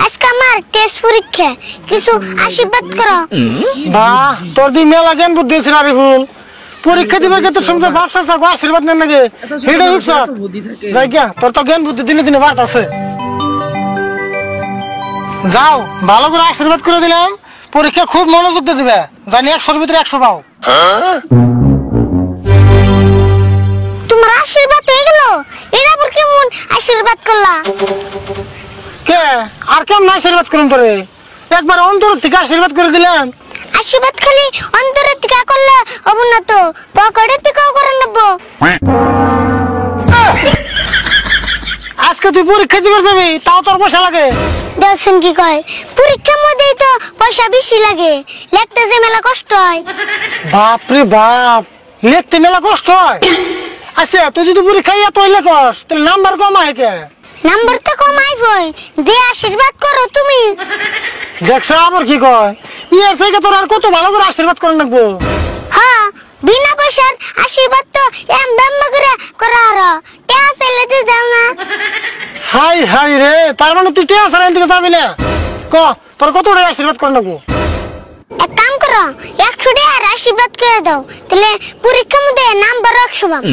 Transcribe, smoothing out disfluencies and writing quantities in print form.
আজকে আমার টেস্ট পরীক্ষা কিছু আশীর্বাদ করো। বাহ তোর দি মেলা জ্ঞান বুদ্ধি আছে আরিফুল। পরীক্ষা দিবার ক্ষেত্রে সমস্ত ভাবছা গো আশীর্বাদ নেন নাকি হেডা উঠছ যাই গিয়া তোর তো জ্ঞান বুদ্ধি দিনে দিনে বাড়তাছে। যাও ভালো করে আশীর্বাদ করে দিলাম, পরীক্ষা খুব মনোযোগ দিয়ে দিবে, জানি 100-এর ভিতরে 100 পাও। তোমার আশীর্বাদ হয়ে গেল, এরা আবার কেমন আশীর্বাদ করলা? কে আর কেমন আশীর্বাদ করুন তোরে, একবার অন্তর থেকে আশীর্বাদ করে দিলাম। আশীর্বাদ খালি অন্তরের থেকে করলে হবো না তো, পকেটের থেকেও করে নেব। আজকে তুই পরীক্ষা দিবার যাবি, তাও তোর পয়সা লাগে। দেখছেন কি কয়, পরীক্ষার মধ্যেই তো পয়সা বেশি লাগে, লিখতে যে মেলা কষ্ট হয়। বাপরে বাপ, লিখতে মেলা কষ্ট হয়। আচ্ছা তুই যদি পরীক্ষায় এত লেখস তাহলে নাম্বার কম হয় কে? নাম্বার তো কম আইবই, যে আশীর্বাদ করো তুমি। দেখছ আবার কি কয়, ইয়ার থেকে তোর আর কত ভালো করে আশীর্বাদ করে রাখবো। হ্যাঁ, বিনা পয়সার আশীর্বাদ তো এম ব্যাম্মা করে করা হারো, টাকা চাইলে তো দাও না। হাই হাই রে, তার মানে তুই টিয়া সারা দিকে যাবি না? ক তোর কত টাকা আশীর্বাদ করে রাখবো? এক কাম করো, 100 টাকার আশীর্বাদ করে দাও, তাহলে পরীক্ষার মধ্যে নাম্বার 100 পাবো।